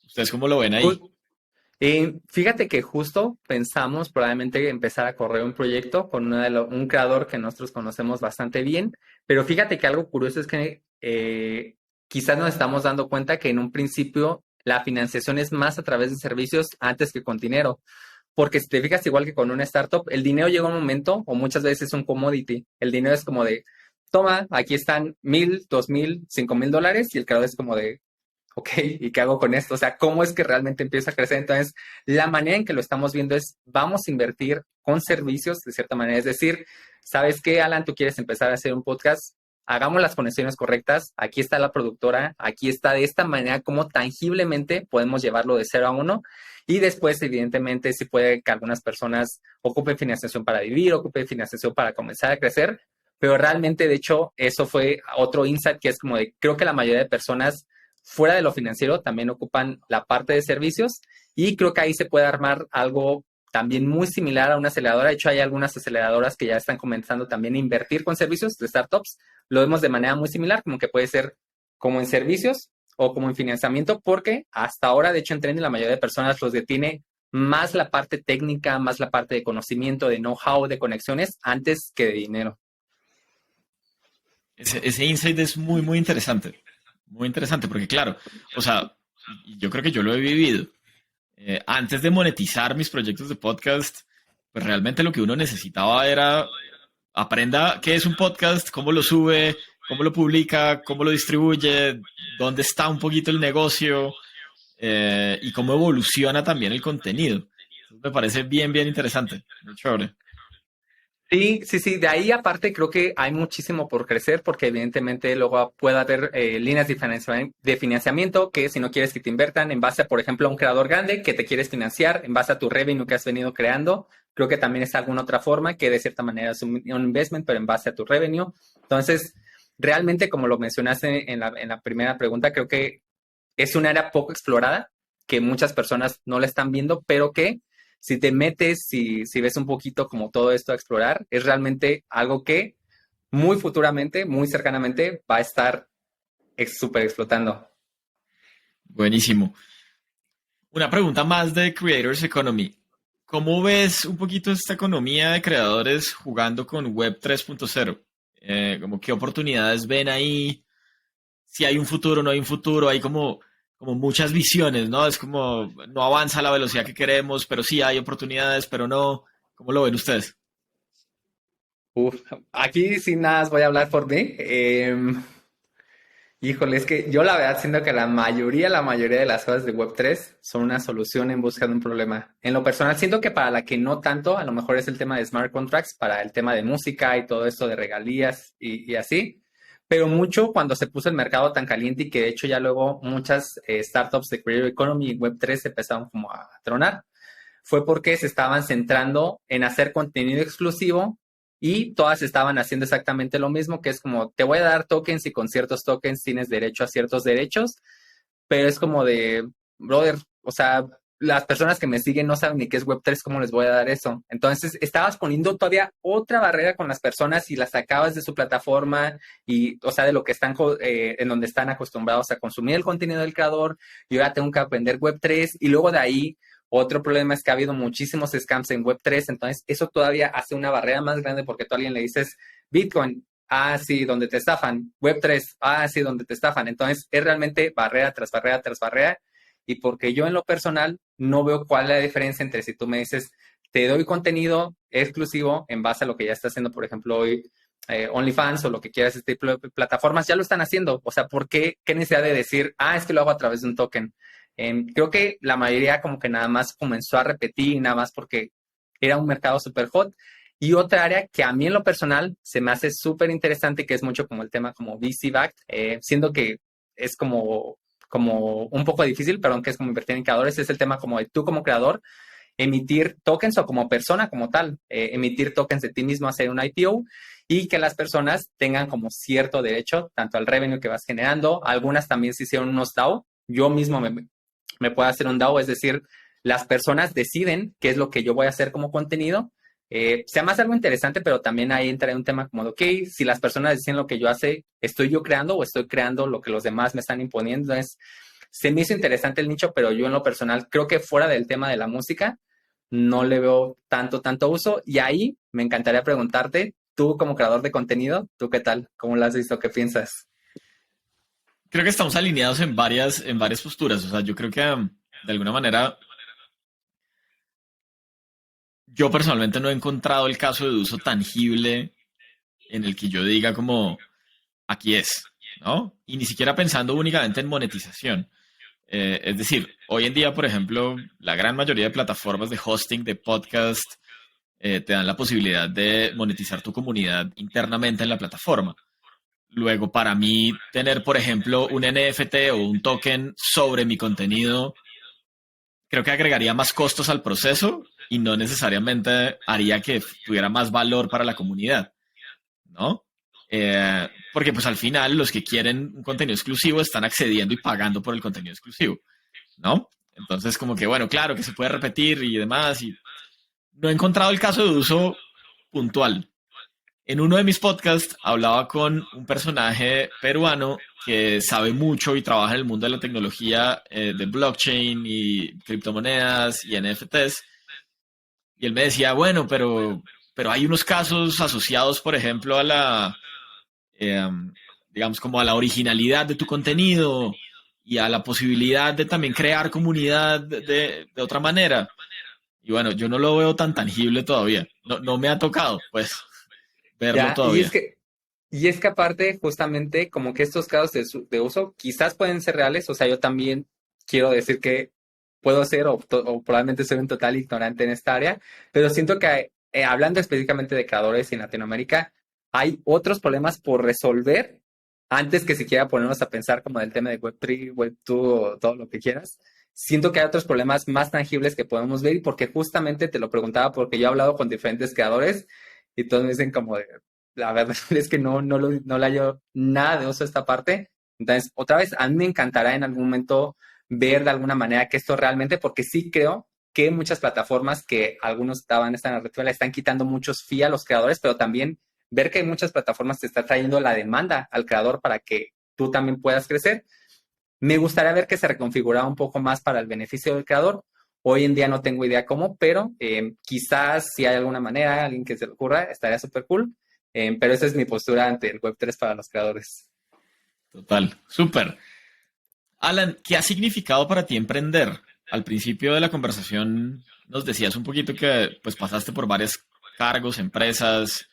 ¿Ustedes cómo lo ven ahí? Fíjate que justo pensamos probablemente empezar a correr un proyecto con un creador que nosotros conocemos bastante bien, pero fíjate que algo curioso es que quizás nos estamos dando cuenta que en un principio la financiación es más a través de servicios antes que con dinero, porque si te fijas igual que con una startup, el dinero llega un momento o muchas veces es un commodity, el dinero es como de, toma, aquí están 1,000, 2,000, 5,000 dólares y el creador es como de, ok, ¿y qué hago con esto? O sea, ¿cómo es que realmente empieza a crecer? Entonces, la manera en que lo estamos viendo es, vamos a invertir con servicios, de cierta manera. Es decir, ¿sabes qué, Alan? Tú quieres empezar a hacer un podcast, hagamos las conexiones correctas, aquí está la productora, aquí está de esta manera cómo tangiblemente podemos llevarlo de 0 a 1 y después, evidentemente, si puede que algunas personas ocupen financiación para vivir, ocupen financiación para comenzar a crecer, pero realmente, de hecho, eso fue otro insight que es como de, creo que la mayoría de personas fuera de lo financiero también ocupan la parte de servicios y creo que ahí se puede armar algo también muy similar a una aceleradora. De hecho, hay algunas aceleradoras que ya están comenzando también a invertir con servicios de startups. Lo vemos de manera muy similar, como que puede ser como en servicios o como en financiamiento, porque hasta ahora, de hecho, en Trending la mayoría de personas los detiene más la parte técnica, más la parte de conocimiento, de know-how, de conexiones, antes que de dinero. Ese insight es muy interesante, porque claro, o sea, y yo creo que yo lo he vivido. Antes de monetizar mis proyectos de podcast, pues realmente lo que uno necesitaba era aprenda qué es un podcast, cómo lo sube, cómo lo publica, cómo lo distribuye, dónde está un poquito el negocio y cómo evoluciona también el contenido. Entonces, me parece bien interesante, muy chévere. Sí, sí, sí. De ahí aparte creo que hay muchísimo por crecer porque evidentemente luego puede haber líneas de financiamiento que si no quieres que te inviertan en base a, por ejemplo, a un creador grande que te quieres financiar en base a tu revenue que has venido creando. Creo que también es alguna otra forma que de cierta manera es un investment, pero en base a tu revenue. Entonces, realmente, como lo mencionaste en la primera pregunta, creo que es una área poco explorada que muchas personas no la están viendo, pero que si te metes, si ves un poquito como todo esto a explorar, es realmente algo que muy futuramente, muy cercanamente, va a estar súper explotando. Buenísimo. Una pregunta más de Creators Economy. ¿Cómo ves un poquito esta economía de creadores jugando con Web 3.0? Como qué oportunidades ven ahí, si hay un futuro, no hay un futuro, hay como muchas visiones, ¿no? Es como no avanza a la velocidad que queremos, pero sí hay oportunidades, pero no. ¿Cómo lo ven ustedes? Uf, aquí sin nada más voy a hablar por mí. Híjole, es que yo la verdad siento que la mayoría de las cosas de Web3 son una solución en busca de un problema. En lo personal, siento que para la que no tanto, a lo mejor es el tema de smart contracts, para el tema de música y todo esto de regalías y así, pero mucho cuando se puso el mercado tan caliente y que de hecho ya luego muchas startups de Creator Economy y Web3 empezaron como a tronar, fue porque se estaban centrando en hacer contenido exclusivo y todas estaban haciendo exactamente lo mismo, que es como, te voy a dar tokens y con ciertos tokens tienes derecho a ciertos derechos, pero es como de, brother, o sea, las personas que me siguen no saben ni qué es Web3, ¿cómo les voy a dar eso? Entonces, estabas poniendo todavía otra barrera con las personas y las sacabas de su plataforma y, o sea, de lo que están, en donde están acostumbrados a consumir el contenido del creador, y ahora tengo que aprender Web3 y luego de ahí otro problema es que ha habido muchísimos scams en Web3, entonces eso todavía hace una barrera más grande porque tú a alguien le dices Bitcoin, ah, sí, donde te estafan, Web3, ah, sí, donde te estafan. Entonces es realmente barrera tras barrera tras barrera y porque yo en lo personal no veo cuál es la diferencia entre si tú me dices, te doy contenido exclusivo en base a lo que ya está haciendo, por ejemplo, hoy OnlyFans o lo que quieras, este tipo de plataformas ya lo están haciendo. O sea, ¿por qué? ¿Qué necesidad de decir, ah, es que lo hago a través de un token? Creo que la mayoría como que nada más comenzó a repetir, nada más porque era un mercado súper hot. Y otra área que a mí en lo personal se me hace súper interesante, que es mucho como el tema como VC-backed, siendo que es como un poco difícil, pero aunque es como invertir en creadores, es el tema como de tú como creador, emitir tokens o como persona como tal, emitir tokens de ti mismo, hacer un IPO y que las personas tengan como cierto derecho, tanto al revenue que vas generando. Algunas también se hicieron unos DAO. Yo mismo me puedo hacer un DAO, es decir, las personas deciden qué es lo que yo voy a hacer como contenido. Se me hace algo interesante, pero también ahí entra un tema como de, ok, si las personas deciden lo que yo hace, ¿estoy yo creando o estoy creando lo que los demás me están imponiendo? Entonces, se me hizo interesante el nicho, pero yo en lo personal creo que fuera del tema de la música, no le veo tanto uso. Y ahí me encantaría preguntarte, tú como creador de contenido, ¿tú qué tal? ¿Cómo lo has visto? ¿Qué piensas? Creo que estamos alineados en varias posturas. O sea, yo creo que de alguna manera yo personalmente no he encontrado el caso de uso tangible en el que yo diga como aquí es, ¿no? Y ni siquiera pensando únicamente en monetización. Es decir, hoy en día, por ejemplo, la gran mayoría de plataformas de hosting de podcast te dan la posibilidad de monetizar tu comunidad internamente en la plataforma. Luego, para mí, tener, por ejemplo, un NFT o un token sobre mi contenido, creo que agregaría más costos al proceso y no necesariamente haría que tuviera más valor para la comunidad, ¿no? Porque pues al final los que quieren un contenido exclusivo están accediendo y pagando por el contenido exclusivo, ¿no? Entonces como que bueno, claro que se puede repetir y demás y no he encontrado el caso de uso puntual. En uno de mis podcasts hablaba con un personaje peruano que sabe mucho y trabaja en el mundo de la tecnología de blockchain y criptomonedas y NFTs. Y él me decía, bueno, pero hay unos casos asociados, por ejemplo, a eh, digamos, como a la originalidad de tu contenido y a la posibilidad de también crear comunidad de otra manera. Y bueno, yo no lo veo tan tangible todavía. No, no me ha tocado, pues, verlo Ya, y es todavía. que Y es que aparte, justamente, como que estos casos de uso quizás pueden ser reales, o sea, yo también quiero decir que puedo ser o probablemente soy un total ignorante en esta área, pero siento que hablando específicamente de creadores en Latinoamérica, hay otros problemas por resolver antes que siquiera ponernos a pensar como del tema de Web3, Web2 o todo lo que quieras. Siento que hay otros problemas más tangibles que podemos ver y porque justamente te lo preguntaba porque yo he hablado con diferentes creadores y todos me dicen como de, la verdad es que no le hallo nada de uso a esta parte. Entonces, otra vez, a mí me encantará en algún momento ver de alguna manera que esto realmente, porque sí creo que muchas plataformas que algunos estaban esta narrativa le están quitando muchos fee a los creadores, pero también ver que hay muchas plataformas que están trayendo la demanda al creador para que tú también puedas crecer. Me gustaría ver que se reconfigurara un poco más para el beneficio del creador. Hoy en día no tengo idea cómo, pero quizás si hay alguna manera, alguien que se le ocurra, estaría súper cool. Pero esa es mi postura ante el Web3 para los creadores. Total, súper. Alan, ¿qué ha significado para ti emprender? Al principio de la conversación nos decías un poquito que pues pasaste por varios cargos, empresas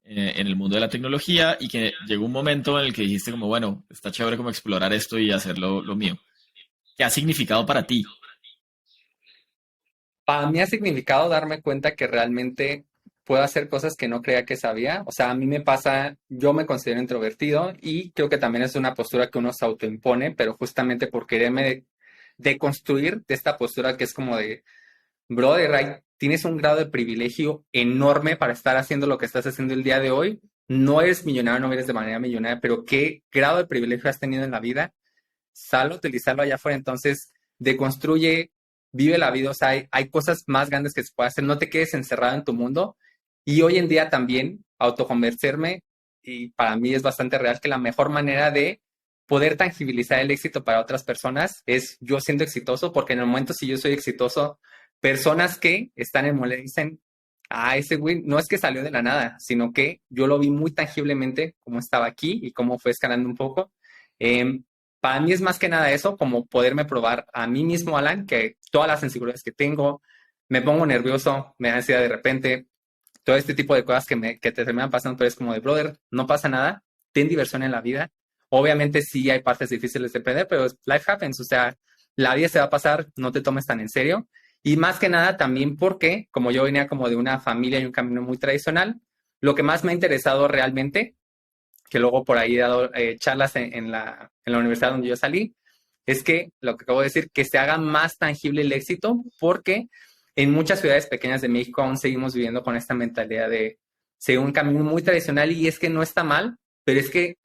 en el mundo de la tecnología y que llegó un momento en el que dijiste como, bueno, está chévere como explorar esto y hacerlo lo mío. ¿Qué ha significado para ti? Para mí ha significado darme cuenta que realmente puedo hacer cosas que no creía que sabía. O sea, a mí me pasa, yo me considero introvertido y creo que también es una postura que uno se autoimpone, pero justamente por quererme deconstruir de esta postura que es como de, brother, tienes un grado de privilegio enorme para estar haciendo lo que estás haciendo el día de hoy. No eres millonario, no eres de manera millonaria, pero qué grado de privilegio has tenido en la vida. Sal a utilizarlo allá afuera. Entonces, deconstruye, vive la vida. O sea, hay cosas más grandes que se puede hacer. No te quedes encerrado en tu mundo. Y hoy en día también, autoconvencerme, y para mí es bastante real que la mejor manera de poder tangibilizar el éxito para otras personas es yo siendo exitoso, porque en el momento si yo soy exitoso, personas que están en molestia dicen, ese güey no es que salió de la nada, sino que yo lo vi muy tangiblemente cómo estaba aquí y cómo fue escalando un poco. Eh, para mí es más que nada eso, como poderme probar a mí mismo, Alan, que todas las inseguridades que tengo, me pongo nervioso, me da ansiedad de repente, todo este tipo de cosas que te terminan pasando, pero es como de, brother, no pasa nada, ten diversión en la vida. Obviamente sí hay partes difíciles de perder, pero life happens, o sea, la vida se va a pasar, no te tomes tan en serio. Y más que nada también porque, como yo venía como de una familia y un camino muy tradicional, lo que más me ha interesado realmente, que luego por ahí he dado charlas en la universidad donde yo salí, es que lo que acabo de decir, que se haga más tangible el éxito, porque en muchas ciudades pequeñas de México aún seguimos viviendo con esta mentalidad de seguir un camino muy tradicional y es que no está mal, pero es que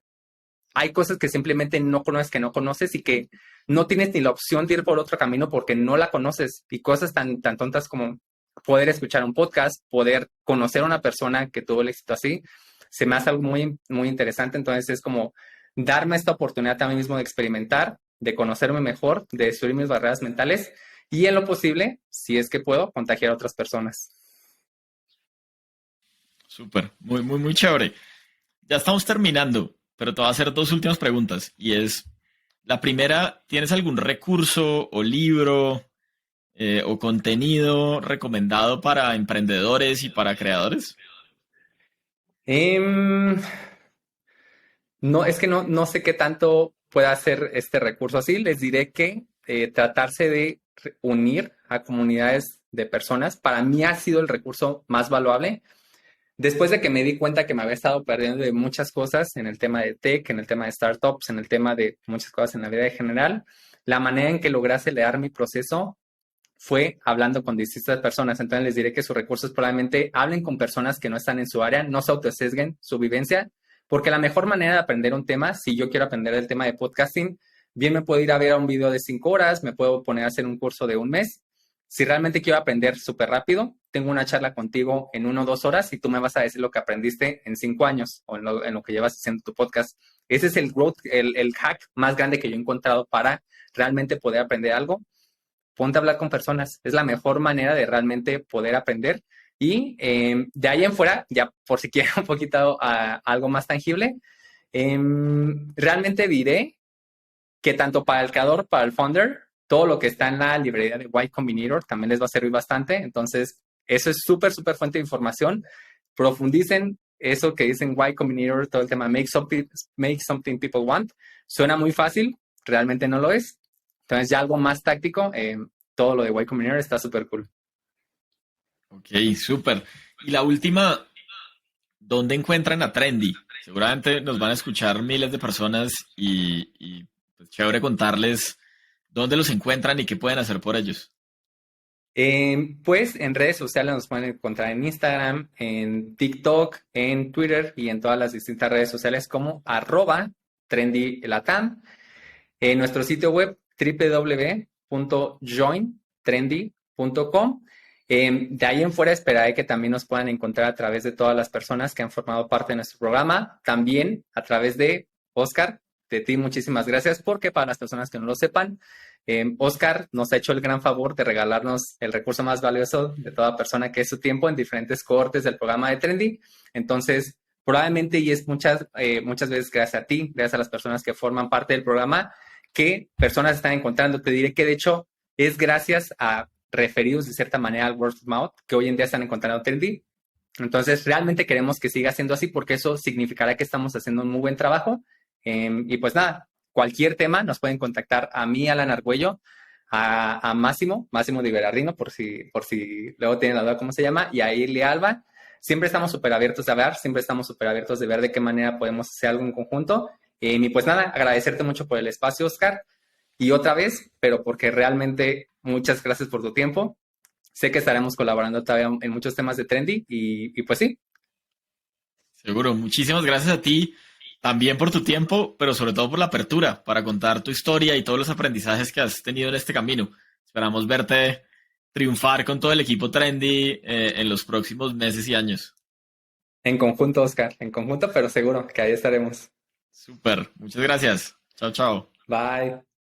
hay cosas que simplemente no conoces, que no conoces y que no tienes ni la opción de ir por otro camino porque no la conoces y cosas tan tontas como poder escuchar un podcast, poder conocer a una persona que tuvo el éxito así, se me hace algo muy, muy interesante. Entonces es como darme esta oportunidad a mí mismo de experimentar, de conocerme mejor, de destruir mis barreras mentales y en lo posible, si es que puedo, contagiar a otras personas. Súper, muy, muy, muy chévere. Ya estamos terminando, pero te voy a hacer dos últimas preguntas. Y es, la primera, ¿tienes algún recurso o libro o contenido recomendado para emprendedores y para creadores? Em, no, es que no sé qué tanto pueda hacer este recurso así. Les diré que tratarse de unir a comunidades de personas para mí ha sido el recurso más valuable. Después de que me di cuenta que me había estado perdiendo de muchas cosas en el tema de tech, en el tema de startups, en el tema de muchas cosas en la vida en general, la manera en que logré acelerar mi proceso fue hablando con distintas personas. Entonces les diré que sus recursos probablemente hablen con personas que no están en su área, no se autosesguen su vivencia, porque la mejor manera de aprender un tema, si yo quiero aprender el tema de podcasting, bien me puedo ir a ver a un video de 5 horas, me puedo poner a hacer un curso de un mes. Si realmente quiero aprender súper rápido, tengo una charla contigo en 1 o 2 horas y tú me vas a decir lo que aprendiste en 5 años o en lo que llevas haciendo tu podcast. Ese es el growth, el hack más grande que yo he encontrado para realmente poder aprender algo. Ponte a hablar con personas. Es la mejor manera de realmente poder aprender. Y de ahí en fuera, ya por si quieren un poquito algo más tangible, realmente diré que tanto para el creador, para el founder, todo lo que está en la librería de Y Combinator también les va a servir bastante. Entonces, eso es súper, súper fuente de información. Profundicen eso que dicen Y Combinator, todo el tema make something people want. Suena muy fácil, realmente no lo es. Entonces, ya algo más táctico, todo lo de Y Combinator está súper cool. Ok, súper. Y la última, ¿dónde encuentran a Trendy? Seguramente nos van a escuchar miles de personas y pues chévere contarles dónde los encuentran y qué pueden hacer por ellos. Pues en redes sociales nos pueden encontrar en Instagram, en TikTok, en Twitter y en todas las distintas redes sociales como @trendylatam. En nuestro sitio web www.jointrendy.com. De ahí en fuera esperaré que también nos puedan encontrar a través de todas las personas que han formado parte de nuestro programa, también a través de Oscar, de ti muchísimas gracias porque para las personas que no lo sepan, Oscar nos ha hecho el gran favor de regalarnos el recurso más valioso de toda persona, que es su tiempo en diferentes cohortes del programa de Trendy. Entonces, probablemente, y es muchas veces gracias a ti, gracias a las personas que forman parte del programa, que personas están encontrando. Te diré que de hecho es gracias a referidos de cierta manera al word of mouth que hoy en día están encontrando Trendy. Entonces, realmente queremos que siga siendo así porque eso significará que estamos haciendo un muy buen trabajo. Y pues nada, cualquier tema nos pueden contactar a mí, Alan Argüello, a Máximo de Iberardino, por si luego tienen la duda cómo se llama, y a Irli Alba. Siempre estamos súper abiertos de hablar, siempre estamos súper abiertos de ver de qué manera podemos hacer algo en conjunto. Y pues nada, agradecerte mucho por el espacio, Oscar. Y otra vez, pero porque realmente muchas gracias por tu tiempo. Sé que estaremos colaborando todavía en muchos temas de Trendy y pues sí, Seguro. Muchísimas gracias a ti también por tu tiempo, pero sobre todo por la apertura para contar tu historia y todos los aprendizajes que has tenido en este camino. Esperamos verte triunfar con todo el equipo Trendy en los próximos meses y años. en conjunto, Oscar, en conjunto, pero seguro que ahí estaremos. Súper. Muchas gracias. Chao, chao. Bye.